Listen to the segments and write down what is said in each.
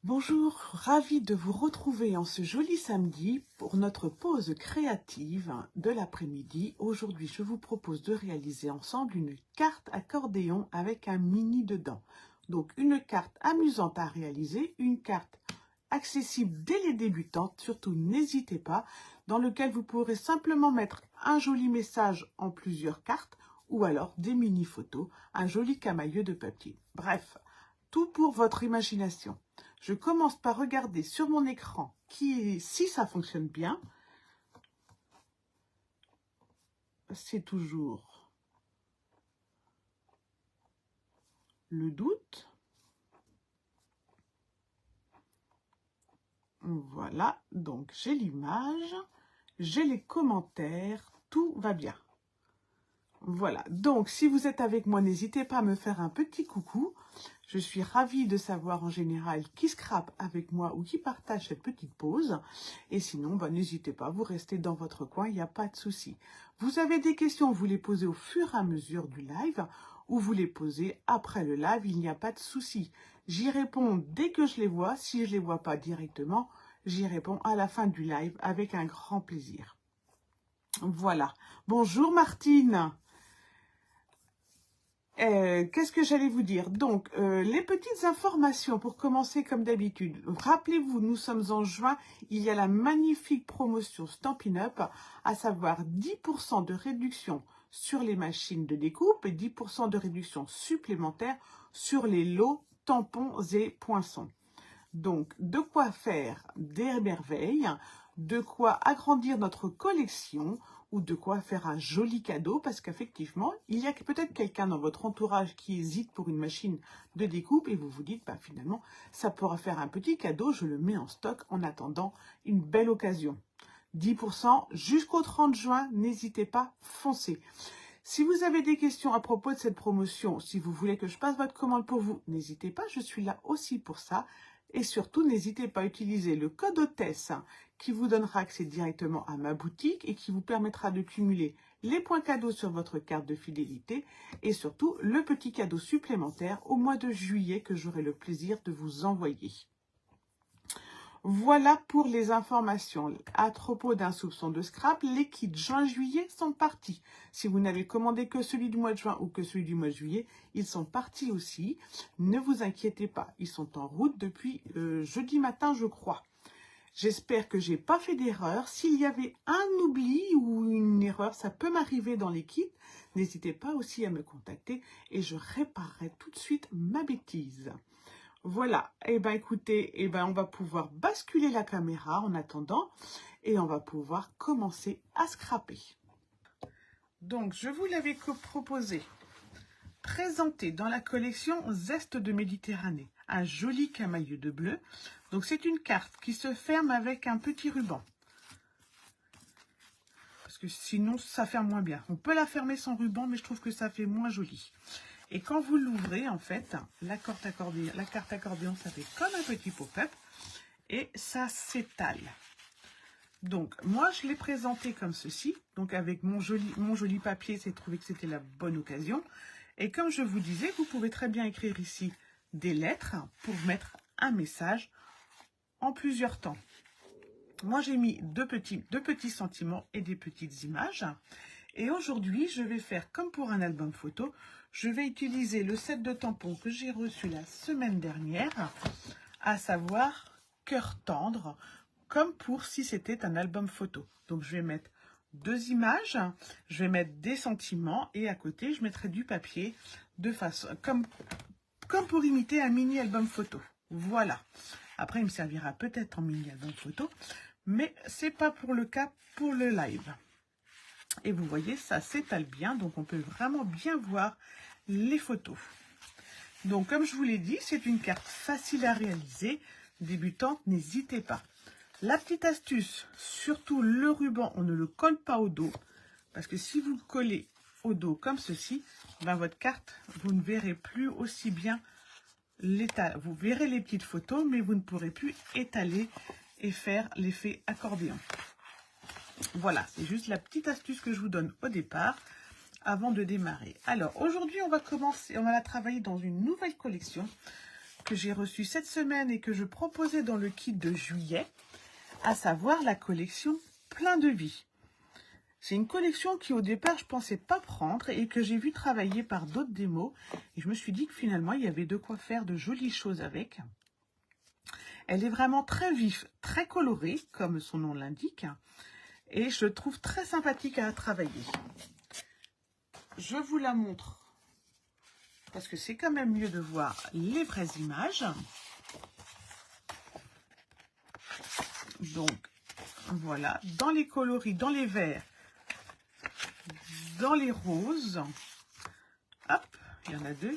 Bonjour, ravie de vous retrouver en ce joli samedi pour notre pause créative de l'après-midi. Aujourd'hui, je vous propose de réaliser ensemble une carte accordéon avec un mini dedans. Donc, une carte amusante à réaliser, une carte accessible dès les débutantes, surtout n'hésitez pas, dans lequel vous pourrez simplement mettre un joli message en plusieurs cartes ou alors des mini-photos, un joli camailleux de papier. Bref, tout pour votre imagination. Je commence par regarder sur mon écran si ça fonctionne bien. C'est toujours le doute. Voilà, donc j'ai l'image, j'ai les commentaires, tout va bien. Voilà, donc si vous êtes avec moi, n'hésitez pas à me faire un petit coucou. Je suis ravie de savoir en général qui scrape avec moi ou qui partage cette petite pause. Et sinon, n'hésitez pas, vous restez dans votre coin, il n'y a pas de souci. Vous avez des questions, vous les posez au fur et à mesure du live ou vous les posez après le live, il n'y a pas de souci. J'y réponds dès que je les vois. Si je ne les vois pas directement, j'y réponds à la fin du live avec un grand plaisir. Voilà. Bonjour Martine. Qu'est-ce que j'allais vous dire? Donc, les petites informations pour commencer comme d'habitude. Rappelez-vous, nous sommes en juin, il y a la magnifique promotion Stampin' Up, à savoir 10% de réduction sur les machines de découpe et 10% de réduction supplémentaire sur les lots, tampons et poinçons. Donc, de quoi faire des merveilles, de quoi agrandir notre collection ou de quoi faire un joli cadeau parce qu'effectivement, il y a peut-être quelqu'un dans votre entourage qui hésite pour une machine de découpe et vous vous dites, finalement, ça pourra faire un petit cadeau, je le mets en stock en attendant une belle occasion. 10% jusqu'au 30 juin, n'hésitez pas, foncez. Si vous avez des questions à propos de cette promotion, si vous voulez que je passe votre commande pour vous, n'hésitez pas, je suis là aussi pour ça. Et surtout, n'hésitez pas à utiliser le code hôtesse qui vous donnera accès directement à ma boutique et qui vous permettra de cumuler les points cadeaux sur votre carte de fidélité et surtout le petit cadeau supplémentaire au mois de juillet que j'aurai le plaisir de vous envoyer. Voilà pour les informations. À propos d'un soupçon de scrap, les kits juin-juillet sont partis. Si vous n'avez commandé que celui du mois de juin ou que celui du mois de juillet, ils sont partis aussi. Ne vous inquiétez pas, ils sont en route depuis jeudi matin, je crois. J'espère que je n'ai pas fait d'erreur. S'il y avait un oubli ou une erreur, ça peut m'arriver dans les kits. N'hésitez pas aussi à me contacter et je réparerai tout de suite ma bêtise. Voilà, écoutez, on va pouvoir basculer la caméra en attendant et on va pouvoir commencer à scraper. Donc, je vous l'avais proposé, présenté dans la collection Zeste de Méditerranée, un joli camailleux de bleu. Donc, c'est une carte qui se ferme avec un petit ruban. Parce que sinon, ça ferme moins bien. On peut la fermer sans ruban, mais je trouve que ça fait moins joli. Et quand vous l'ouvrez, en fait, la carte accordéon, ça fait comme un petit pop-up et ça s'étale. Donc, moi, je l'ai présenté comme ceci. Donc, avec mon joli papier, j'ai trouvé que c'était la bonne occasion. Et comme je vous disais, vous pouvez très bien écrire ici des lettres pour mettre un message en plusieurs temps. Moi, j'ai mis deux petits sentiments et des petites images. Et aujourd'hui, je vais faire comme pour un album photo. Je vais utiliser le set de tampons que j'ai reçu la semaine dernière, à savoir cœur tendre, comme pour si c'était un album photo. Donc, je vais mettre deux images, je vais mettre des sentiments et à côté, je mettrai du papier de façon comme pour imiter un mini album photo. Voilà. Après, il me servira peut-être en mini album photo, mais c'est pas pour le cas pour le live. Et vous voyez, ça s'étale bien, donc on peut vraiment bien voir les photos. Donc, comme je vous l'ai dit, c'est une carte facile à réaliser. Débutante, n'hésitez pas. La petite astuce, surtout le ruban, on ne le colle pas au dos. Parce que si vous le collez au dos comme ceci, votre carte, vous ne verrez plus aussi bien l'état. Vous verrez les petites photos, mais vous ne pourrez plus étaler et faire l'effet accordéon. Voilà, c'est juste la petite astuce que je vous donne au départ avant de démarrer. Alors, aujourd'hui, on va la travailler dans une nouvelle collection que j'ai reçu cette semaine et que je proposais dans le kit de juillet, à savoir la collection Plein de vie. C'est une collection qui au départ je pensais pas prendre et que j'ai vu travailler par d'autres démos et je me suis dit que finalement il y avait de quoi faire de jolies choses avec. Elle est vraiment très vive, très colorée comme son nom l'indique et je le trouve très sympathique à travailler. Je vous la montre parce que c'est quand même mieux de voir les vraies images. Donc voilà, dans les coloris, dans les verts, dans les roses. Hop, il y en a deux.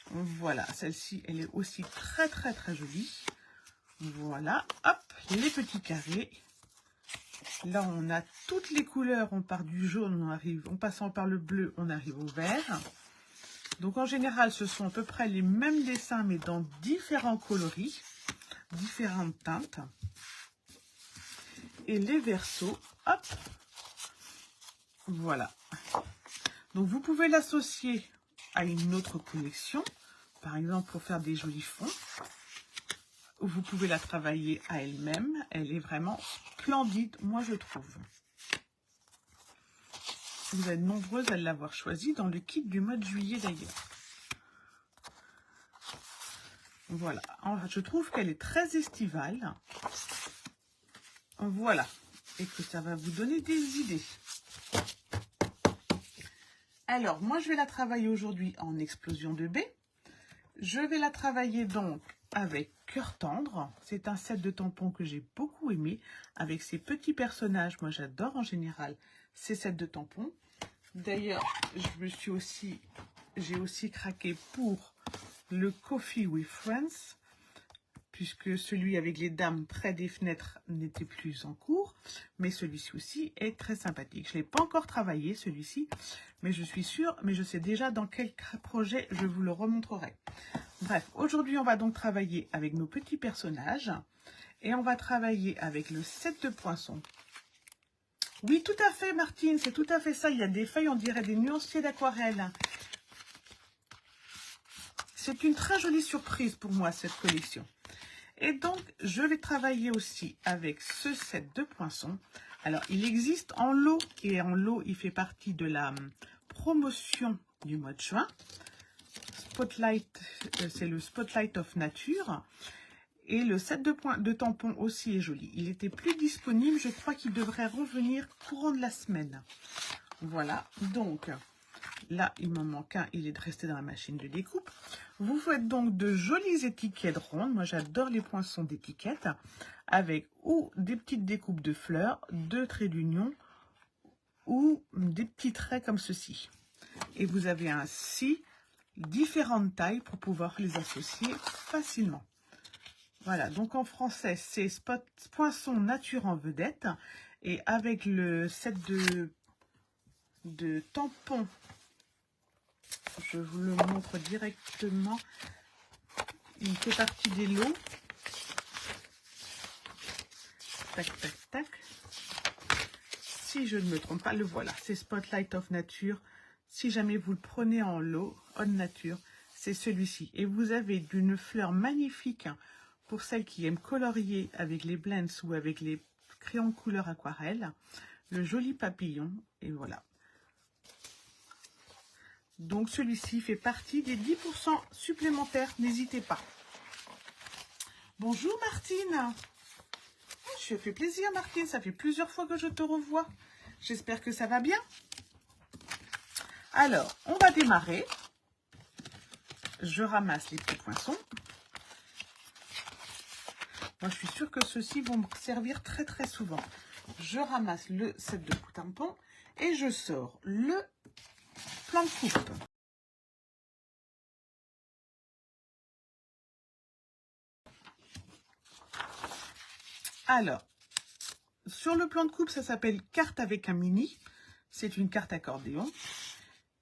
Voilà, celle-ci, elle est aussi très jolie. Voilà, hop, les petits carrés. Là, on a toutes les couleurs. On part du jaune, on arrive, en passant par le bleu, on arrive au vert. Donc, en général, ce sont à peu près les mêmes dessins, mais dans différents coloris, différentes teintes. Et les versos, hop, voilà. Donc, vous pouvez l'associer à une autre collection, par exemple pour faire des jolis fonds. Vous pouvez la travailler à elle-même. Elle est vraiment splendide, moi je trouve. Vous êtes nombreuses à l'avoir choisie dans le kit du mois de juillet d'ailleurs. Voilà, je trouve qu'elle est très estivale. Voilà, et que ça va vous donner des idées. Alors, moi je vais la travailler aujourd'hui en explosion de baie. Je vais la travailler donc avec Cœur Tendre. C'est un set de tampons que j'ai beaucoup aimé avec ces petits personnages. Moi, j'adore en général ces sets de tampons. D'ailleurs, j'ai aussi craqué pour le Coffee with Friends, puisque celui avec les dames près des fenêtres n'était plus en cours. Mais celui-ci aussi est très sympathique. Je ne l'ai pas encore travaillé, celui-ci, mais je suis sûre, mais je sais déjà dans quel projet je vous le remontrerai. Bref, aujourd'hui, on va donc travailler avec nos petits personnages et on va travailler avec le set de poinçons. Oui, tout à fait, Martine, c'est tout à fait ça. Il y a des feuilles, on dirait des nuanciers d'aquarelle. C'est une très jolie surprise pour moi, cette collection. Et donc, je vais travailler aussi avec ce set de poinçons. Alors, il existe en lot et en lot, il fait partie de la promotion du mois de juin. Spotlight, c'est le Spotlight of Nature. Et le set de tampons aussi est joli. Il était plus disponible, je crois qu'il devrait revenir courant de la semaine. Voilà, donc là, il m'en manque un, il est resté dans la machine de découpe. Vous faites donc de jolies étiquettes rondes. Moi, j'adore les poinçons d'étiquettes avec ou des petites découpes de fleurs, deux traits d'union ou des petits traits comme ceci. Et vous avez ainsi différentes tailles pour pouvoir les associer facilement. Voilà, donc en français, c'est Poinçon Nature en vedette. Et avec le set de tampons, je vous le montre directement. Il fait partie des lots. Tac, tac, tac. Si je ne me trompe pas, le voilà. C'est Spotlight of Nature. Si jamais vous le prenez en lot, en nature, c'est celui-ci. Et vous avez d'une fleur magnifique pour celles qui aiment colorier avec les blends ou avec les crayons de couleur aquarelle. Le joli papillon. Et voilà. Donc celui-ci fait partie des 10% supplémentaires. N'hésitez pas. Bonjour Martine. Je fais plaisir Martine. Ça fait plusieurs fois que je te revois. J'espère que ça va bien. Alors, on va démarrer. Je ramasse les petits poinçons. Moi, je suis sûre que ceux-ci vont me servir très souvent. Je ramasse le set de tampons et je sors le plan de coupe. Alors, sur le plan de coupe, ça s'appelle carte avec un mini. C'est une carte accordéon.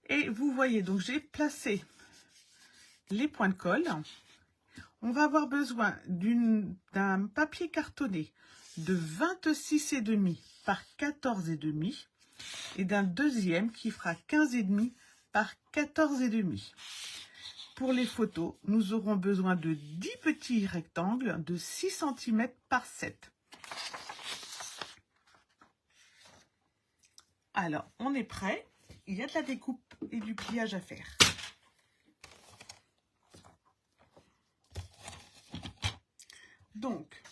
Et vous voyez, donc j'ai placé les points de colle. On va avoir besoin d'un papier cartonné de 26,5 par 14,5 et d'un deuxième qui fera 15,5 par 14,5. pour les photos, nous aurons besoin de 10 petits rectangles de 6 cm par 7. Alors, on est prêt. Il y a de la découpe et du pliage à faire. Donc,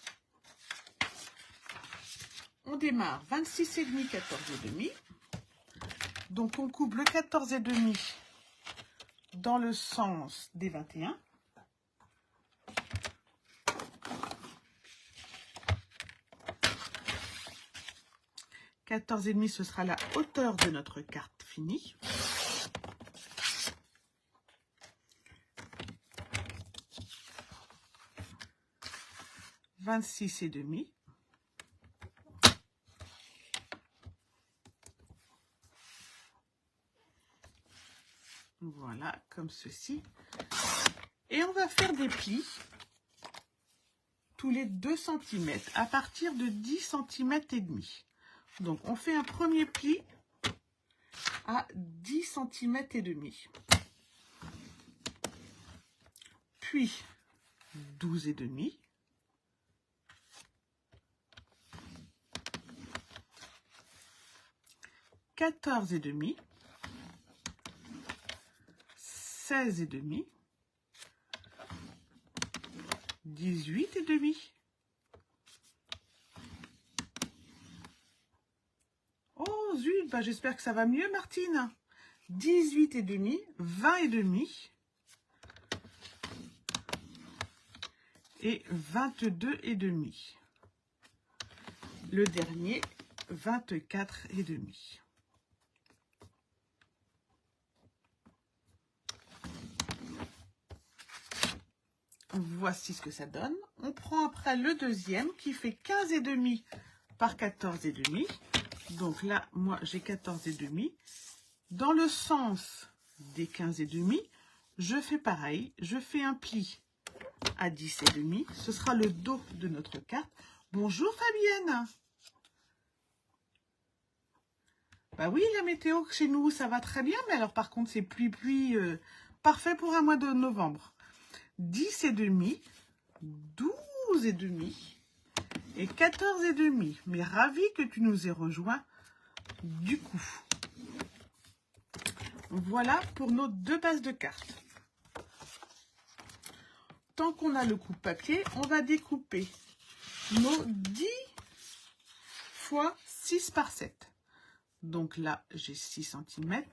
on démarre 26,5, 14,5. Donc, on coupe le 14,5 dans le sens des 21. « 14,5 » ce sera la hauteur de notre carte finie. « 26,5 » Voilà, comme ceci. Et on va faire des plis tous les 2 cm à partir de 10 cm et demi. Donc, on fait un premier pli à 10 cm et demi. Puis, 12,5. « 14,5. 16,5. 18,5. Oh zut, bah j'espère que ça va mieux Martine. 18,5, 20,5 et 22,5. Le dernier, 24,5. Voici ce que ça donne. On prend après le deuxième qui fait 15,5 par 14,5. Donc là, moi, j'ai 14,5. Dans le sens des 15,5, je fais pareil. Je fais un pli à 10,5. Ce sera le dos de notre carte. Bonjour Fabienne. Bah oui, la météo chez nous, ça va très bien. Mais alors, par contre, c'est pluie, parfait pour un mois de novembre. 10,5, 12,5 et 14,5. Mais ravi que tu nous aies rejoints du coup. Voilà pour nos 2 bases de cartes. Tant qu'on a le coupe-papier, on va découper nos 10 fois 6 par 7. Donc là, j'ai 6 cm.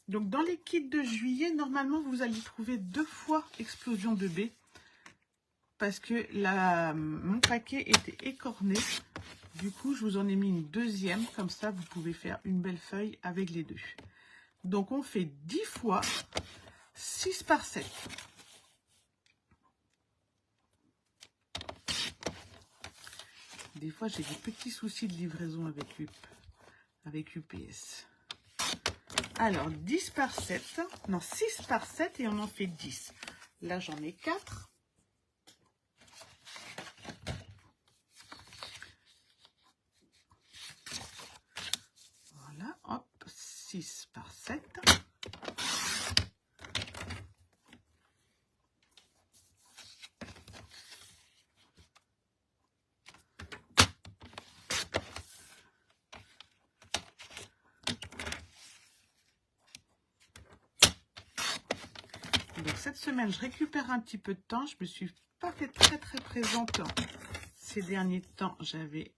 Donc, dans les kits de juillet, normalement, vous allez trouver 2 fois explosion de baies. Parce que mon paquet était écorné. Du coup, je vous en ai mis une deuxième. Comme ça, vous pouvez faire une belle feuille avec les 2. Donc, on fait 10 fois 6 par 7. Des fois, j'ai des petits soucis de livraison avec UPS. Alors, 10 par 7, non, 6 par 7 et on en fait 10. Là, j'en ai 4. Voilà, hop, 6 par 7. Donc cette semaine, je récupère un petit peu de temps. Je me suis pas fait très présente ces derniers temps. J'avais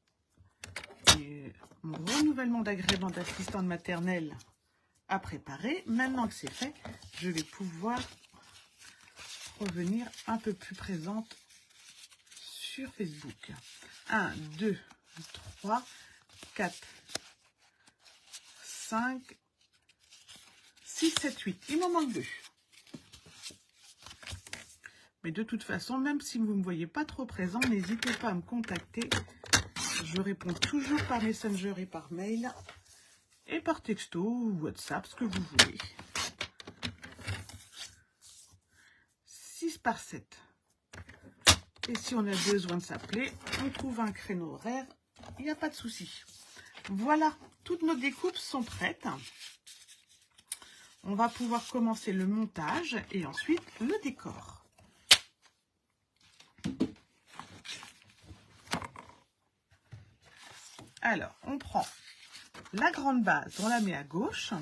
mon renouvellement d'agrément d'assistante maternelle à préparer. Maintenant que c'est fait, je vais pouvoir revenir un peu plus présente sur Facebook. 1, 2, 3, 4, 5, 6, 7, 8. Il m'en manque 2. Mais de toute façon, même si vous ne me voyez pas trop présent, n'hésitez pas à me contacter. Je réponds toujours par Messenger et par mail. Et par texto ou WhatsApp, ce que vous voulez. 6 par 7. Et si on a besoin de s'appeler, on trouve un créneau horaire. Il n'y a pas de souci. Voilà, toutes nos découpes sont prêtes. on va pouvoir commencer le montage et ensuite le décor. Alors, on prend la grande base, on la met à gauche.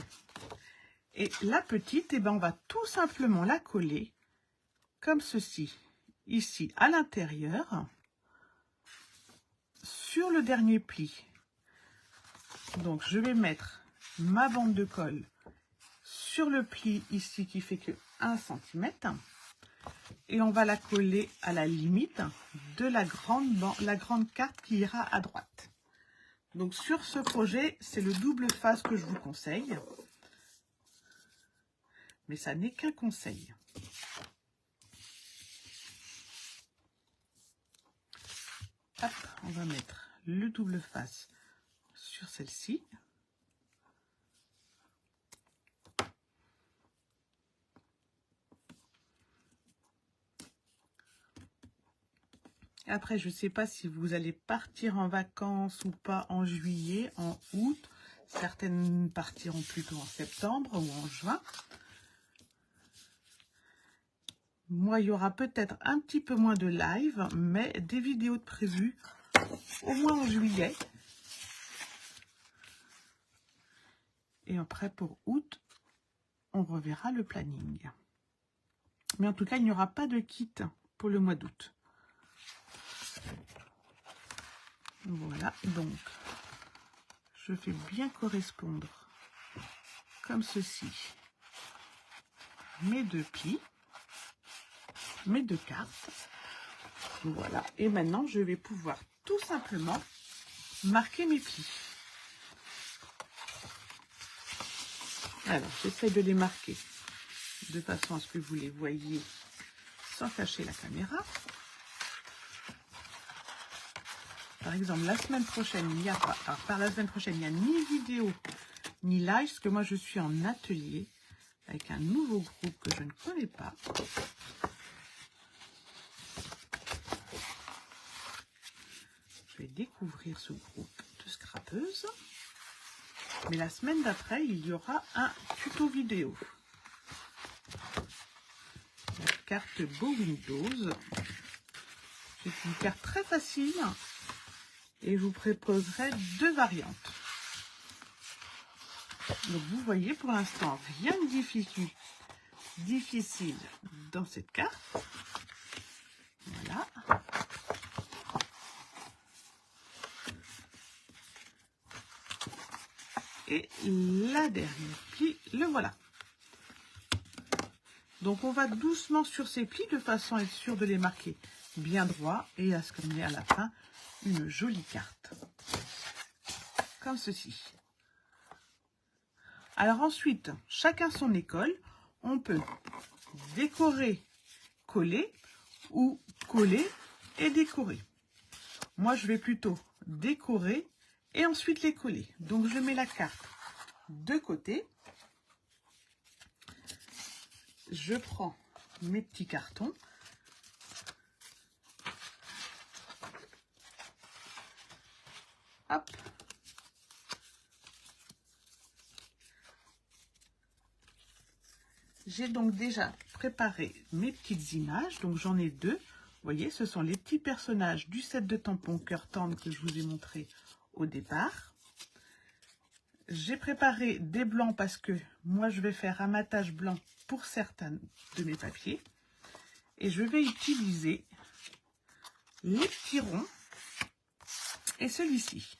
Et la petite, eh ben, on va tout simplement la coller comme ceci, ici à l'intérieur, sur le dernier pli. Donc, je vais mettre ma bande de colle sur le pli ici qui fait que 1 cm. Et on va la coller à la limite de la grande carte qui ira à droite. Donc, sur ce projet, c'est le double face que je vous conseille. Mais ça n'est qu'un conseil. Hop, on va mettre le double face sur celle-ci. Après, je ne sais pas si vous allez partir en vacances ou pas en juillet, en août. Certaines partiront plutôt en septembre ou en juin. Moi, il y aura peut-être un petit peu moins de live, mais des vidéos de prévues, au moins en juillet. Et après, pour août, on reverra le planning. Mais en tout cas, il n'y aura pas de kit pour le mois d'août. Voilà, donc, je fais bien correspondre, comme ceci, mes deux plis, mes deux cartes. Voilà, et maintenant, je vais pouvoir tout simplement marquer mes plis. Alors, j'essaie de les marquer de façon à ce que vous les voyez sans cacher la caméra. Par exemple, la semaine prochaine, il n'y a pas. Alors, par la semaine prochaine, il n'y a ni vidéo ni live, parce que moi, je suis en atelier avec un nouveau groupe que je ne connais pas. Je vais découvrir ce groupe de scrapeuses. Mais la semaine d'après, il y aura un tuto vidéo. La carte Beau Windows. C'est une carte très facile. Et je vous proposerai deux variantes. Donc vous voyez pour l'instant rien de difficile dans cette carte. Voilà. Et la dernière pli, le voilà. Donc on va doucement sur ces plis de façon à être sûr de les marquer bien droit et à ce qu'on ait à la fin une jolie carte. Comme ceci. Alors ensuite, chacun son école, on peut décorer, coller ou coller et décorer. Moi, je vais plutôt décorer et ensuite les coller. Donc, je mets la carte de côté. Je prends mes petits cartons. Hop. J'ai donc déjà préparé mes petites images. Donc, j'en ai deux. Vous voyez, ce sont les petits personnages du set de tampons cœur tendre que je vous ai montré au départ. J'ai préparé des blancs parce que moi, je vais faire un matage blanc pour certains de mes papiers. Et je vais utiliser les petits ronds et celui-ci.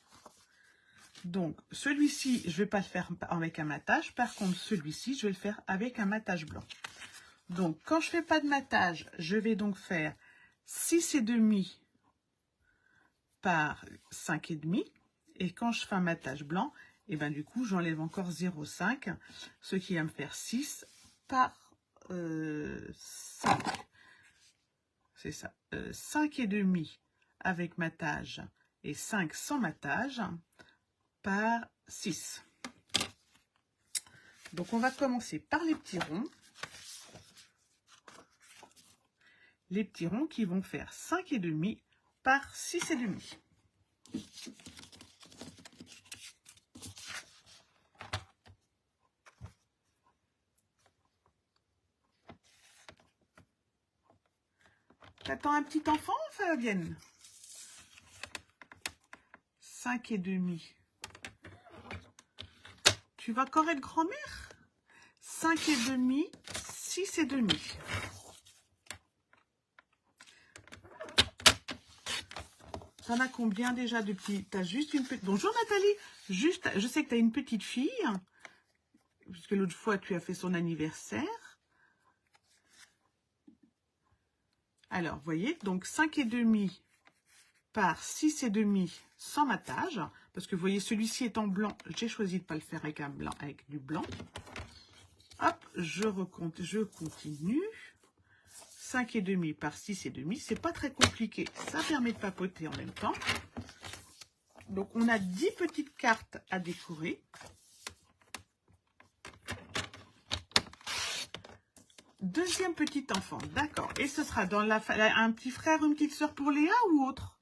Donc, celui-ci, je ne vais pas le faire avec un matage. Par contre, celui-ci, je vais le faire avec un matage blanc. Donc, quand je ne fais pas de matage, je vais donc faire 6,5 par 5,5. Et quand je fais un matage blanc, et ben du coup, j'enlève encore 0,5, ce qui va me faire 6 par 5. C'est ça. 5,5 avec matage et 5 sans matage par 6. Donc, on va commencer par les petits ronds. Les petits ronds qui vont faire 5,5 par 6,5. T'attends un petit enfant, Fabienne? 5 et demi. Tu vas encore être grand-mère? 5 et demi, 6 et demi. T'en as combien déjà de petits? T'as juste une petite... Bonjour Nathalie. Juste, je sais que tu as une petite fille. Puisque l'autre fois, tu as fait son anniversaire. Alors, vous voyez, donc 5 et demi par 6 et demi sans matage. Parce que vous voyez, celui-ci est en blanc. J'ai choisi de ne pas le faire avec un blanc, avec du blanc. Hop, je recompte, je continue. 5 et demi par 6 et demi, c'est pas très compliqué. Ça permet de papoter en même temps. Donc, on a 10 petites cartes à décorer. Deuxième petit enfant, d'accord. Et ce sera dans un petit frère, une petite soeur pour Léa ou autre?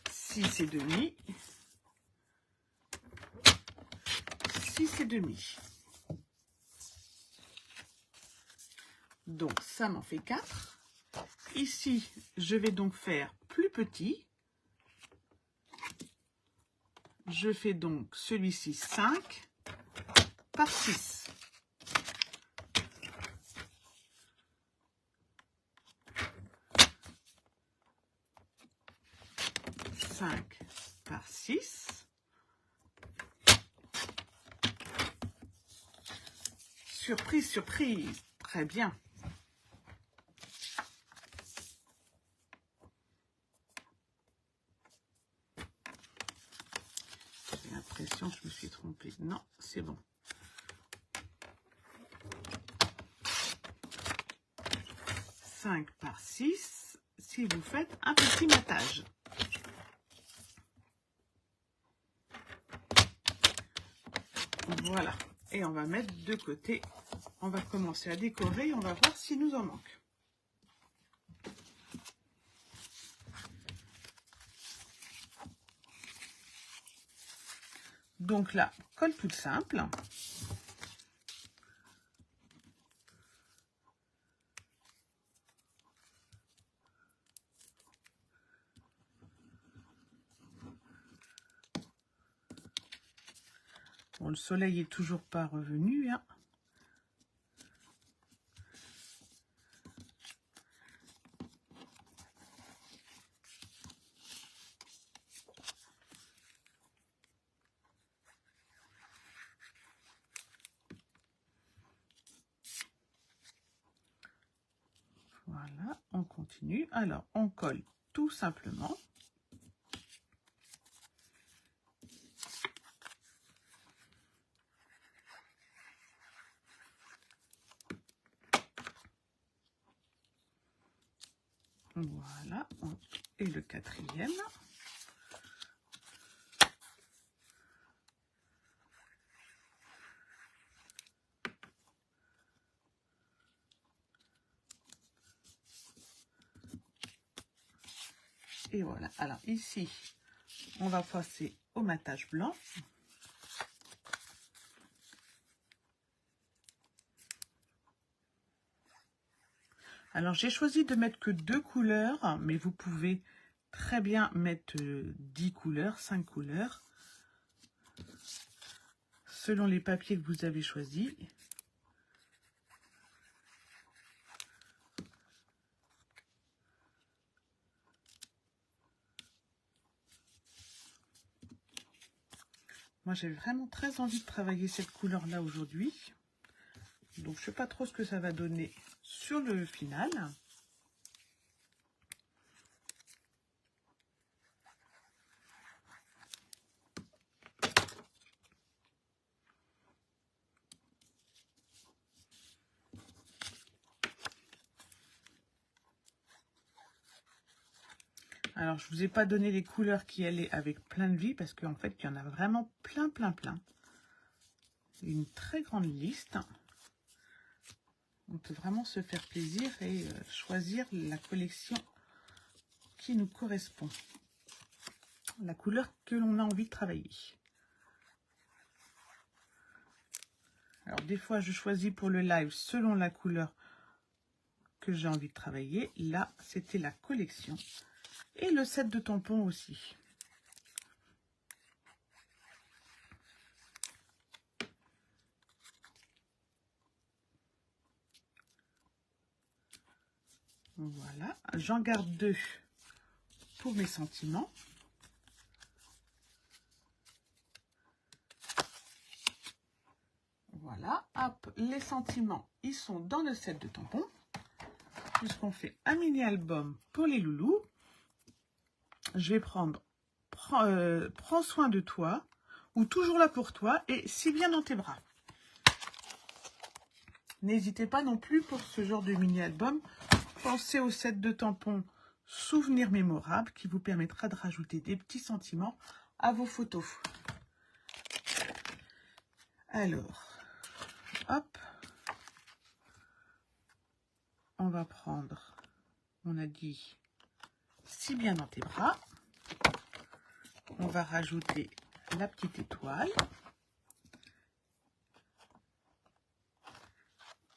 6 et demi. 6 et demi. Donc, ça m'en fait 4. Ici, je vais donc faire plus petit. Je fais donc celui-ci 5 par 6. Par 6. Surprise, surprise. Très bien. J'ai l'impression que je me suis trompée. Non, c'est bon. 5 par 6, si vous faites un petit matage. Voilà. Et on va mettre de côté. On va commencer à décorer. On va voir s'il nous en manque. Donc là, colle toute simple. Bon, le soleil est toujours pas revenu, hein. Voilà, on continue. Alors, on colle tout simplement. Voilà, et le quatrième. Et voilà, alors ici, on va passer au matage blanc. Alors, j'ai choisi de mettre que 2 couleurs, mais vous pouvez très bien mettre 10 couleurs, 5 couleurs, selon les papiers que vous avez choisis. Moi, j'ai vraiment très envie de travailler cette couleur-là aujourd'hui. Donc, je ne sais pas trop ce que ça va donner sur le final. Alors, je ne vous ai pas donné les couleurs qui allaient avec plein de vie parce qu'en fait, il y en a vraiment plein. Une très grande liste. On peut vraiment se faire plaisir et choisir la collection qui nous correspond. La couleur que l'on a envie de travailler. Alors, des fois, je choisis pour le live selon la couleur que j'ai envie de travailler. Là, c'était la collection. Et le set de tampons aussi. Voilà, j'en garde 2 pour mes sentiments. Voilà, hop, les sentiments, ils sont dans le set de tampons. Puisqu'on fait un mini-album pour les loulous, je vais prendre Prends soin de toi ou Toujours là pour toi et Si bien dans tes bras. N'hésitez pas non plus pour ce genre de mini-album. Pensez au set de tampons Souvenirs mémorables qui vous permettra de rajouter des petits sentiments à vos photos. Alors, hop, on va prendre, on a dit Si bien dans tes bras. On va rajouter la petite étoile.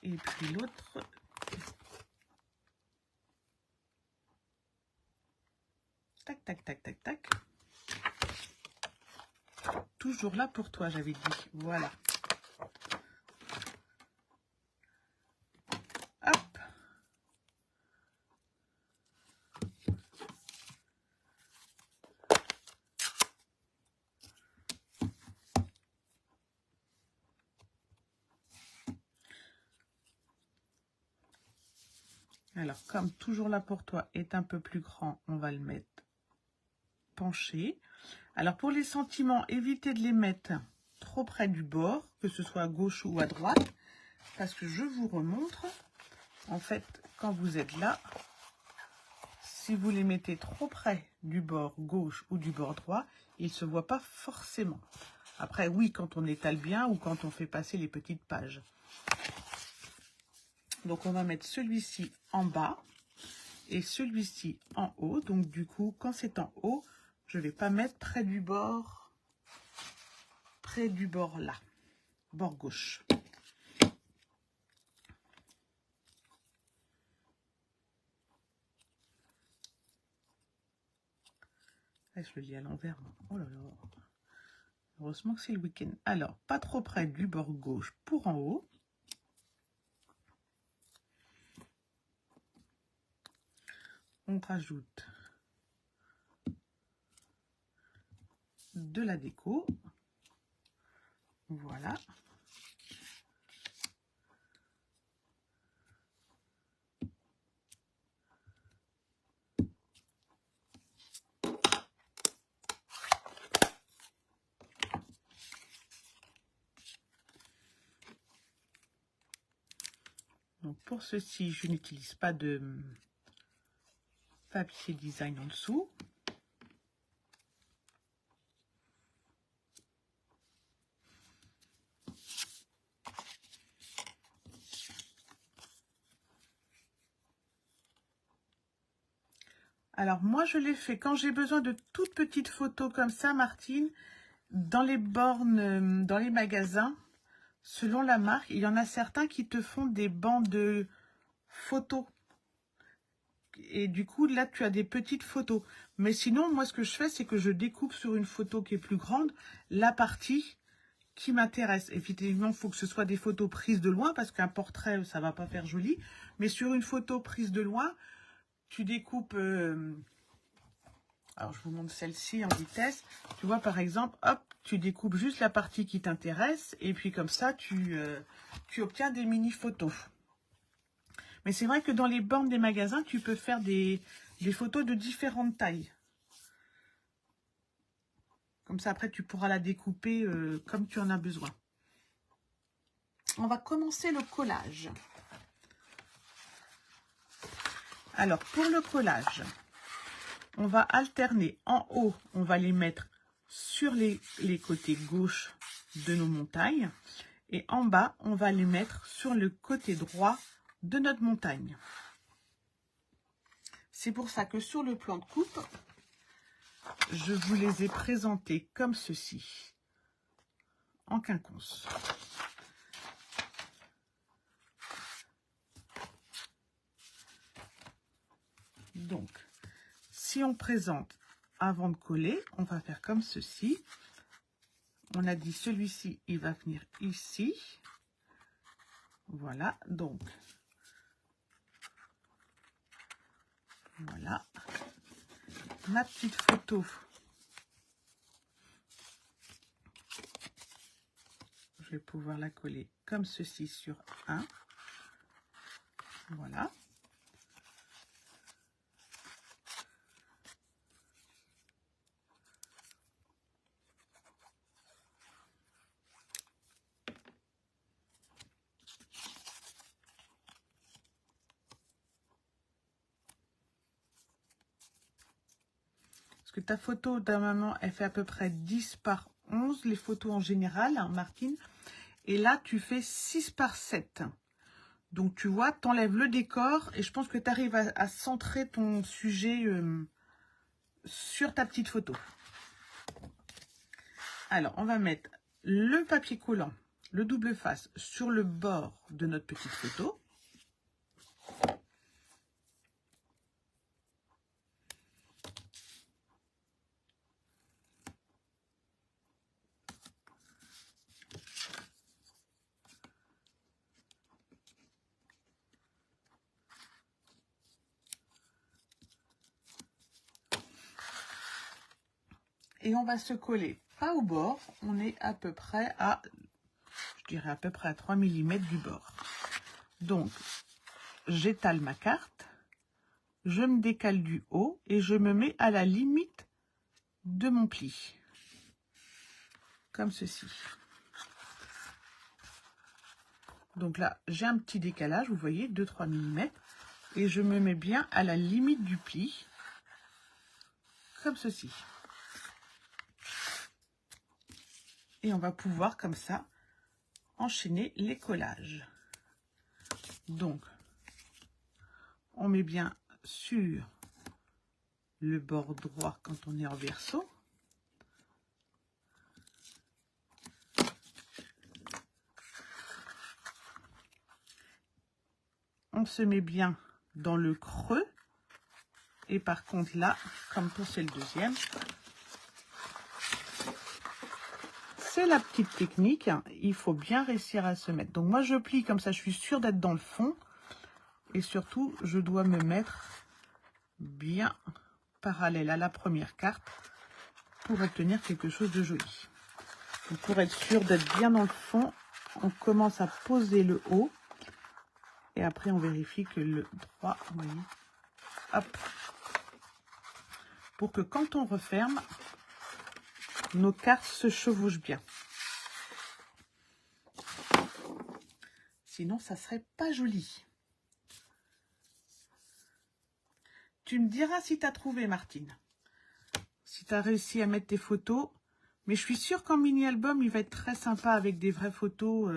Et puis l'autre. Tac, tac, tac, tac, tac. Toujours là pour toi, j'avais dit. Voilà. Hop. Alors, comme Toujours là pour toi est un peu plus grand, on va le mettre penché. Alors, pour les sentiments, évitez de les mettre trop près du bord, que ce soit à gauche ou à droite, parce que je vous remontre. En fait, quand vous êtes là, si vous les mettez trop près du bord gauche ou du bord droit, ils ne se voient pas forcément. Après, oui, quand on étale bien ou quand on fait passer les petites pages. Donc, on va mettre celui-ci en bas et celui-ci en haut. Donc, du coup, quand c'est en haut, je ne vais pas mettre près du bord là, bord gauche. Ah, je le lis à l'envers. Oh là là. Heureusement que c'est le week-end. Alors, pas trop près du bord gauche pour en haut. On rajoute de la déco. Voilà. Donc pour ceci, je n'utilise pas de papier design en dessous. Alors moi je l'ai fait quand j'ai besoin de toutes petites photos comme ça, Martine, dans les bornes, dans les magasins, selon la marque, il y en a certains qui te font des bancs de photos. Et du coup, là, tu as des petites photos. Mais sinon, moi, ce que je fais, c'est que je découpe sur une photo qui est plus grande la partie qui m'intéresse. Effectivement, il faut que ce soit des photos prises de loin, parce qu'un portrait, ça va pas faire joli. Mais sur une photo prise de loin, tu découpes... alors, je vous montre celle-ci en vitesse. Tu vois, par exemple, hop, tu découpes juste la partie qui t'intéresse. Et puis, comme ça, tu obtiens des mini-photos. Mais c'est vrai que dans les bornes des magasins, tu peux faire des photos de différentes tailles. Comme ça, après, tu pourras la découper comme tu en as besoin. On va commencer le collage. Alors, pour le collage, on va alterner. En haut, on va les mettre sur les côtés gauche de nos montagnes. Et en bas, on va les mettre sur le côté droit de notre montagne. C'est pour ça que sur le plan de coupe, je vous les ai présentés comme ceci, en quinconce. Donc, si on présente avant de coller, on va faire comme ceci. On a dit celui-ci, il va venir ici. Voilà, donc, voilà. Ma petite photo. Je vais pouvoir la coller comme ceci sur un. Voilà. Parce que ta photo d'un maman, elle fait à peu près 10 par 11, les photos en général, hein, Martine. Et là, tu fais 6 par 7. Donc, tu vois, tu enlèves le décor et je pense que tu arrives à centrer ton sujet sur ta petite photo. Alors, on va mettre le papier collant, le double face, sur le bord de notre petite photo. Et on va se coller pas au bord, on est à peu près à, je dirais à peu près à 3 mm du bord. Donc, j'étale ma carte, je me décale du haut et je me mets à la limite de mon pli. Comme ceci. Donc là, j'ai un petit décalage, vous voyez, 2-3 mm. Et je me mets bien à la limite du pli. Comme ceci. Et on va pouvoir, comme ça, enchaîner les collages. Donc, on met bien sur le bord droit quand on est en verso. On se met bien dans le creux. Et par contre là, comme pour c'est le deuxième, c'est la petite technique. Il faut bien réussir à se mettre. Donc moi je plie comme ça, je suis sûre d'être dans le fond. Et surtout, je dois me mettre bien parallèle à la première carte pour obtenir quelque chose de joli. Donc pour être sûr d'être bien dans le fond, on commence à poser le haut. Et après, on vérifie que le droit, vous voyez, hop, pour que quand on referme, nos cartes se chevauchent bien. Sinon, ça serait pas joli. Tu me diras si tu as trouvé, Martine. Si tu as réussi à mettre tes photos. Mais je suis sûre qu'en mini-album, il va être très sympa avec des vraies photos.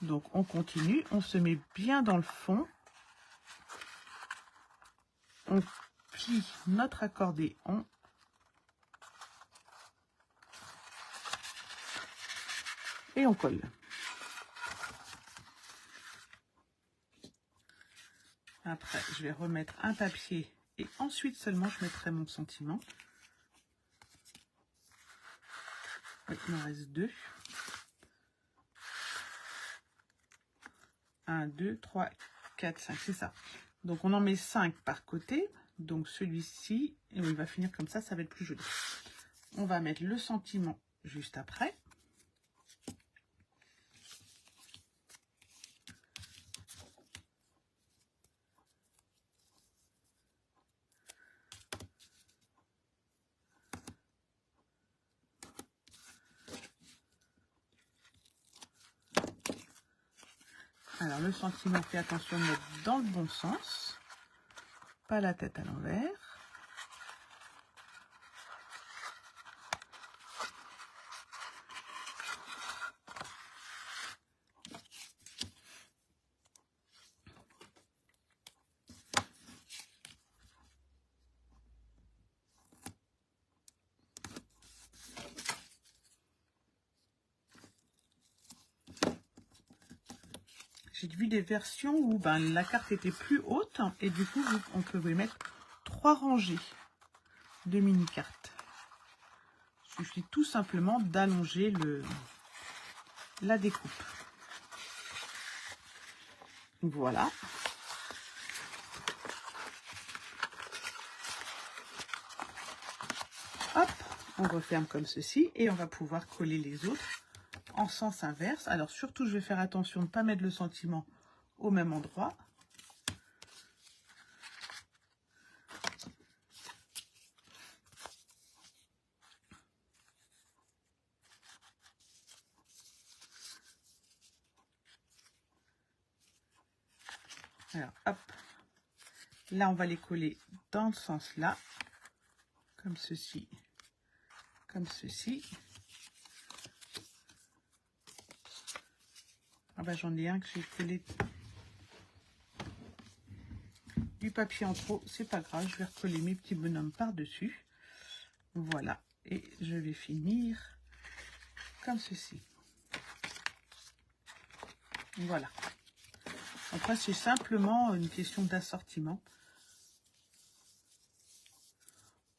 Donc, on continue. On se met bien dans le fond. On plie notre accordéon. Et on colle. Après, je vais remettre un papier. Et ensuite seulement, je mettrai mon sentiment. Oui, il m'en reste 2. 1, 2, 3, 4, 5, c'est ça. Donc, on en met 5 par côté. Donc, celui-ci, il va finir comme ça va être plus joli. On va mettre le sentiment juste après. Alors, le sentiment, fait attention de mettre dans le bon sens. Pas la tête à l'envers. J'ai vu des versions où ben, la carte était plus haute et du coup, on pouvait mettre 3 rangées de mini-cartes. Il suffit tout simplement d'allonger la découpe. Voilà. Hop, on referme comme ceci et on va pouvoir coller les autres en sens inverse. Alors surtout, je vais faire attention de ne pas mettre le sentiment au même endroit. Alors, hop. Là, on va les coller dans ce sens-là, comme ceci, comme ceci. Ah ben, j'en ai un que j'ai collé du papier en trop, c'est pas grave, je vais recoller mes petits bonhommes par-dessus. Voilà, et je vais finir comme ceci. Voilà. Après, c'est simplement une question d'assortiment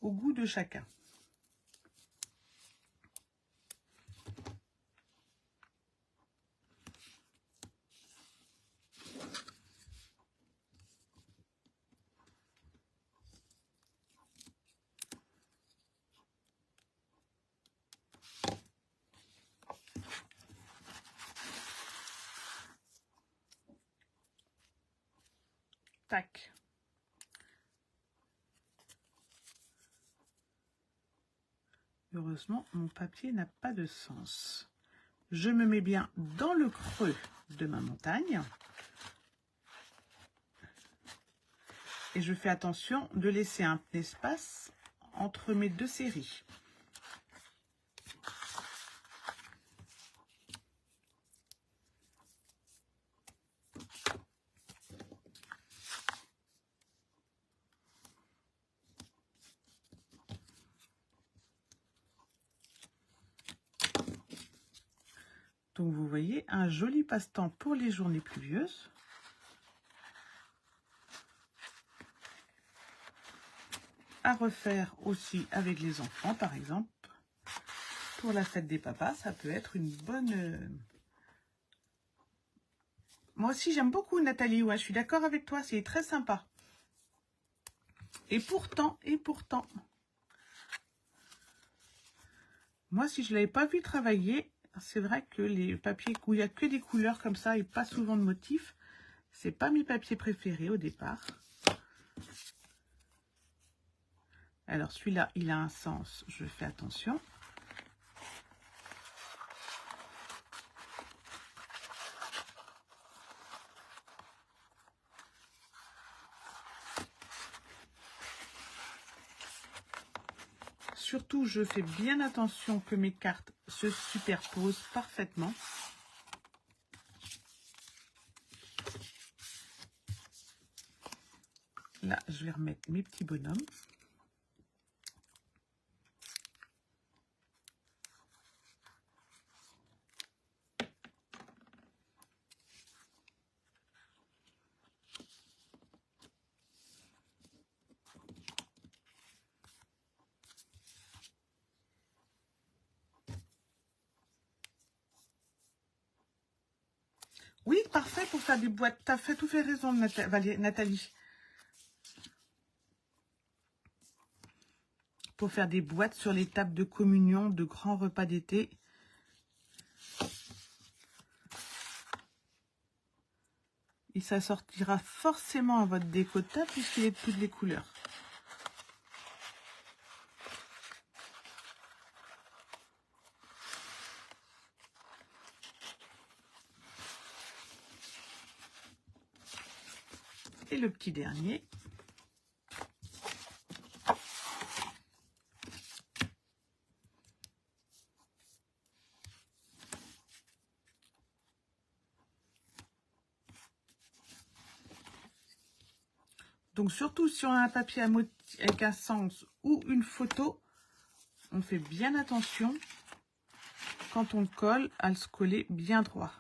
au goût de chacun. Tac. Heureusement, mon papier n'a pas de sens. Je me mets bien dans le creux de ma montagne. Et je fais attention de laisser un espace entre mes deux séries. Donc vous voyez, un joli passe-temps pour les journées pluvieuses. À refaire aussi avec les enfants, par exemple. Pour la fête des papas, ça peut être une bonne... Moi aussi, j'aime beaucoup Nathalie. Ouais, je suis d'accord avec toi, c'est très sympa. Et pourtant, moi, si je ne l'avais pas vu travailler, c'est vrai que les papiers où il n'y a que des couleurs comme ça et pas souvent de motifs, c'est pas mes papiers préférés au départ. Alors, celui-là, il a un sens, je fais attention. Surtout, je fais bien attention que mes cartes se superposent parfaitement. Là, je vais remettre mes petits bonhommes. Oui, parfait pour faire des boîtes. Tu as fait tout fait raison, Nathalie. Pour faire des boîtes sur les tables de communion, de grands repas d'été. Et ça sortira forcément à votre déco de table puisqu'il est de toutes les couleurs. Et le petit dernier. Donc surtout si on a un papier avec un sens ou une photo, on fait bien attention quand on le colle à se coller bien droit.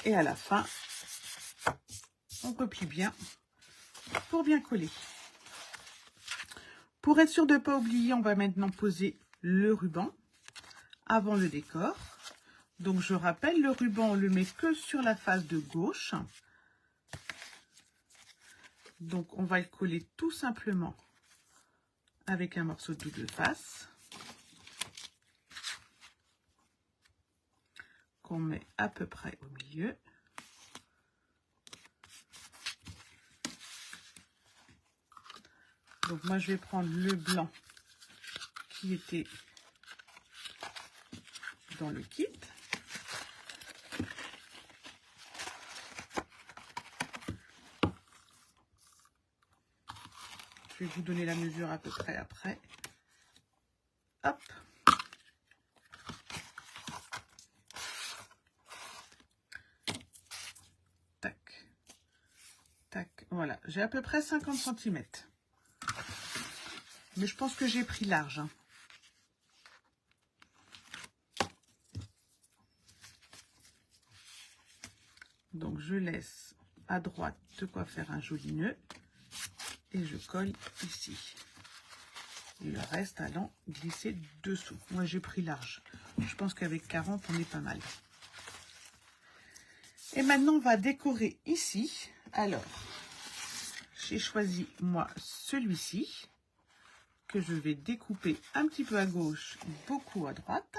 Et à la fin, on replie bien pour bien coller. Pour être sûr de ne pas oublier, on va maintenant poser le ruban avant le décor. Donc je rappelle, le ruban, on le met que sur la face de gauche. Donc on va le coller tout simplement avec un morceau de double face qu'on met à peu près au milieu. Donc moi je vais prendre le blanc qui était dans le kit. Je vais vous donner la mesure à peu près après. Hop. Tac. Tac. Voilà. J'ai à peu près 50 cm. Mais je pense que j'ai pris large. Hein. Donc je laisse à droite de quoi faire un joli nœud. Et je colle ici. Et le reste allant glisser dessous. Moi j'ai pris large. Je pense qu'avec 40 on est pas mal. Et maintenant on va décorer ici. Alors j'ai choisi moi celui-ci que je vais découper un petit peu à gauche, beaucoup à droite,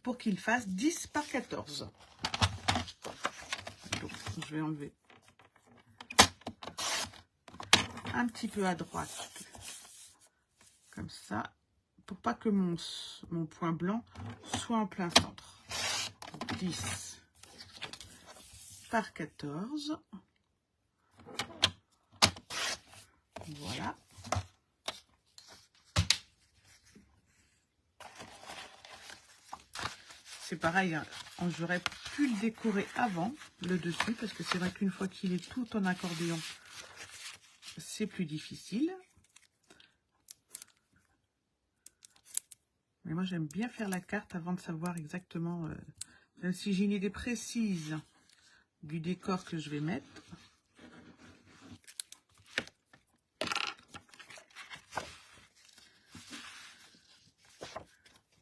pour qu'il fasse 10 par 14. Donc, je vais enlever un petit peu à droite, comme ça, pour pas que mon point blanc soit en plein centre. 10 par 14. Voilà. C'est pareil, hein, j'aurais pu le décorer avant, le dessus, parce que c'est vrai qu'une fois qu'il est tout en accordéon, c'est plus difficile. Mais moi, j'aime bien faire la carte avant de savoir exactement, même si j'ai une idée précise du décor que je vais mettre.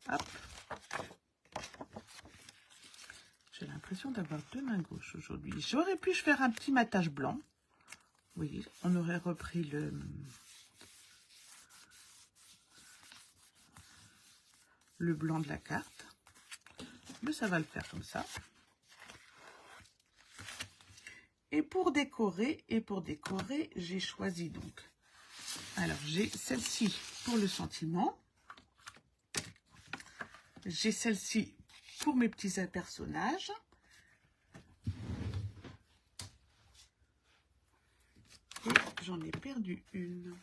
Hop. J'ai l'impression d'avoir deux mains gauches aujourd'hui. J'aurais pu faire un petit matage blanc. Oui, on aurait repris le blanc de la carte. Mais ça va le faire comme ça. Et pour décorer, j'ai choisi donc. Alors, j'ai celle-ci pour le sentiment. J'ai celle-ci pour mes petits personnages. Et j'en ai perdu une.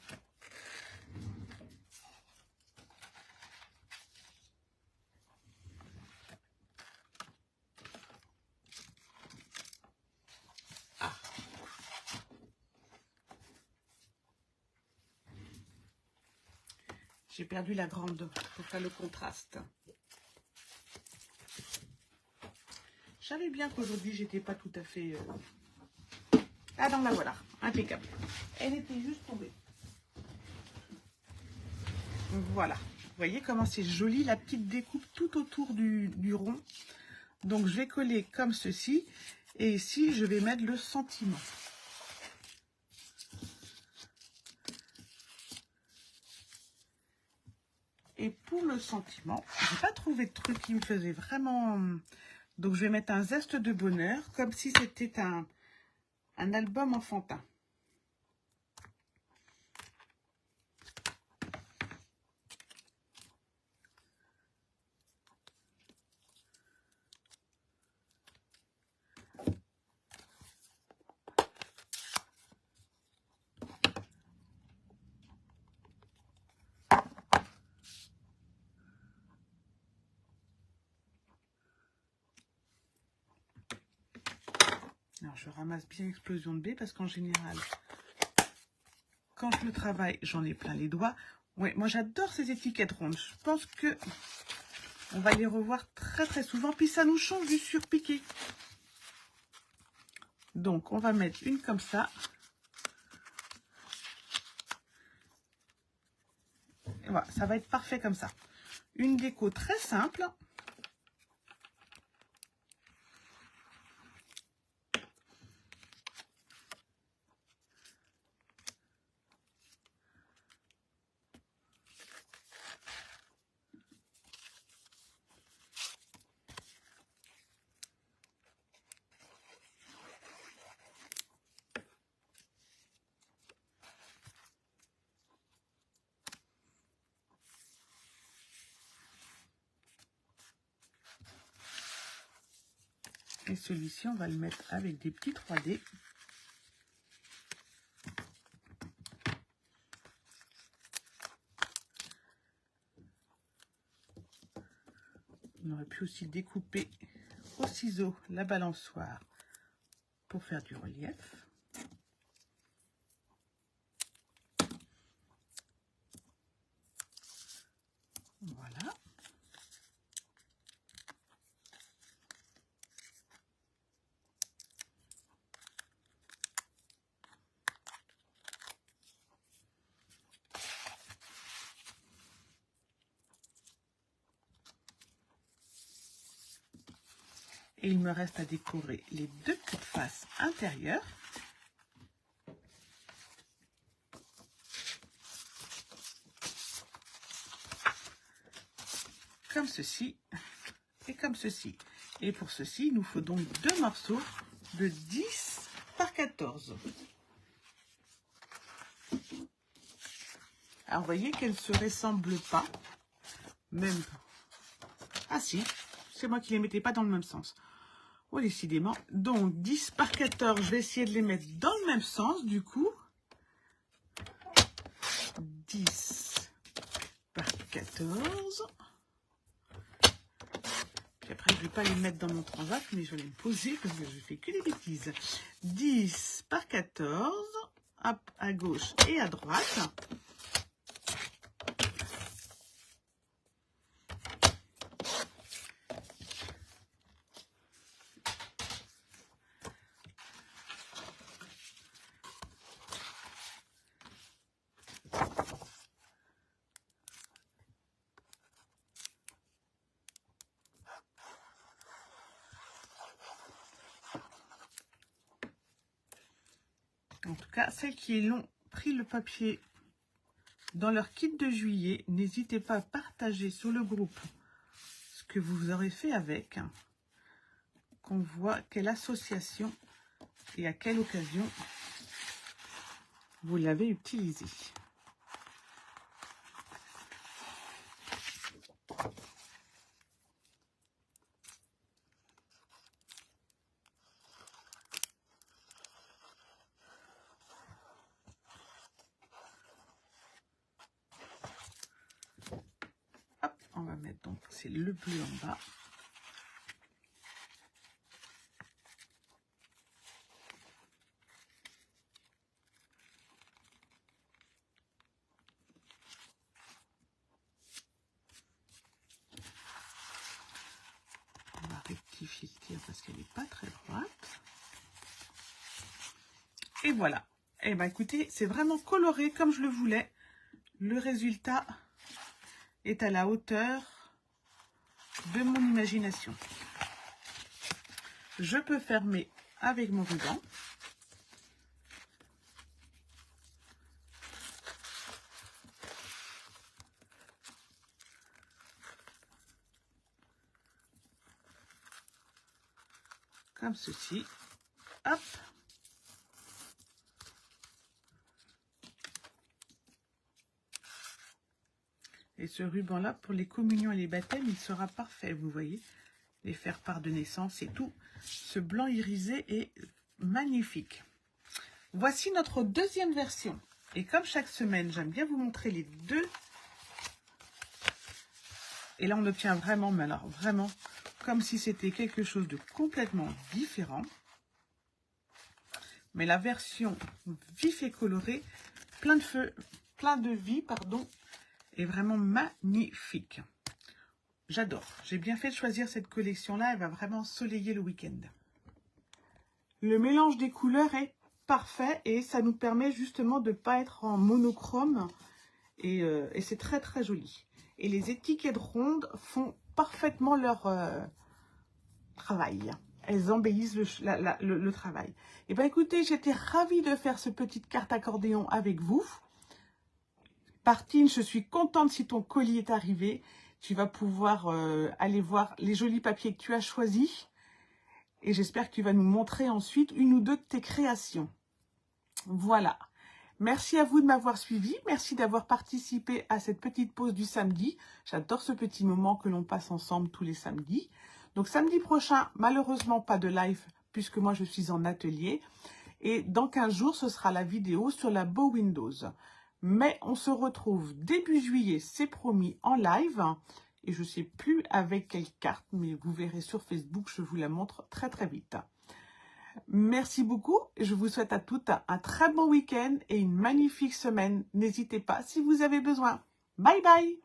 Ah. J'ai perdu la grande pour faire le contraste. Je savais bien qu'aujourd'hui, j'étais pas tout à fait... Ah non, la voilà, impeccable. Elle était juste tombée. Voilà. Vous voyez comment c'est joli, la petite découpe tout autour du rond. Donc, je vais coller comme ceci. Et ici, je vais mettre le sentiment. Et pour le sentiment, je n'ai pas trouvé de truc qui me faisait vraiment... Donc, je vais mettre un zeste de bonheur, comme si c'était un album enfantin. Alors, je ramasse bien Explosion de B parce qu'en général, quand je le travaille, j'en ai plein les doigts. Ouais, moi, j'adore ces étiquettes rondes. Je pense que on va les revoir très, très souvent. Puis, ça nous change du surpiqué. Donc, on va mettre une comme ça. Et voilà, ça va être parfait comme ça. Une déco très simple. Et celui-ci, on va le mettre avec des petits 3D. On aurait pu aussi découper au ciseau la balançoire pour faire du relief. Voilà. Et il me reste à décorer les deux petites faces intérieures. Comme ceci et comme ceci. Et pour ceci, il nous faut donc deux morceaux de 10 par 14. Alors, vous voyez qu'elles ne se ressemblent pas. Même. Ah si, c'est moi qui ne les mettais pas dans le même sens. Oh, décidément. Donc, 10 par 14, je vais essayer de les mettre dans le même sens, du coup. 10 par 14. Puis après, je ne vais pas les mettre dans mon transat, mais je vais les poser parce que je fais que des bêtises. 10 par 14, hop, à gauche et à droite. En tout cas, celles qui ont pris le papier dans leur kit de juillet, n'hésitez pas à partager sur le groupe ce que vous aurez fait avec, qu'on voit quelle association et à quelle occasion vous l'avez utilisé. Hop, on va mettre donc, c'est le bleu en bas. On va rectifier le tir parce qu'elle n'est pas très droite. Et voilà. Et ben écoutez, c'est vraiment coloré comme je le voulais. Le résultat est à la hauteur de mon imagination. Je peux fermer avec mon ruban. Comme ceci. Hop. Et ce ruban-là, pour les communions et les baptêmes, il sera parfait, vous voyez. Les faire-part de naissance et tout. Ce blanc irisé est magnifique. Voici notre deuxième version. Et comme chaque semaine, j'aime bien vous montrer les deux. Et là, on obtient vraiment, mais alors vraiment, comme si c'était quelque chose de complètement différent. Mais la version vif et colorée, plein de feu, plein de vie, pardon, est vraiment magnifique. J'adore. J'ai bien fait de choisir cette collection-là. Elle va vraiment soleiller le week-end. Le mélange des couleurs est parfait et ça nous permet justement de ne pas être en monochrome. Et c'est très très joli. Et les étiquettes rondes font parfaitement leur travail. Elles embellissent le travail. Et bien écoutez, j'étais ravie de faire ce petite carte accordéon avec vous. Partine, je suis contente si ton colis est arrivé. Tu vas pouvoir aller voir les jolis papiers que tu as choisis. Et j'espère que tu vas nous montrer ensuite une ou deux de tes créations. Voilà. Merci à vous de m'avoir suivi. Merci d'avoir participé à cette petite pause du samedi. J'adore ce petit moment que l'on passe ensemble tous les samedis. Donc samedi prochain, malheureusement pas de live puisque moi je suis en atelier. Et dans 15 jours, ce sera la vidéo sur la Bow Windows. Mais on se retrouve début juillet, c'est promis, en live. Et je ne sais plus avec quelle carte, mais vous verrez sur Facebook, je vous la montre très très vite. Merci beaucoup. Je vous souhaite à toutes un très bon week-end et une magnifique semaine. N'hésitez pas si vous avez besoin. Bye bye.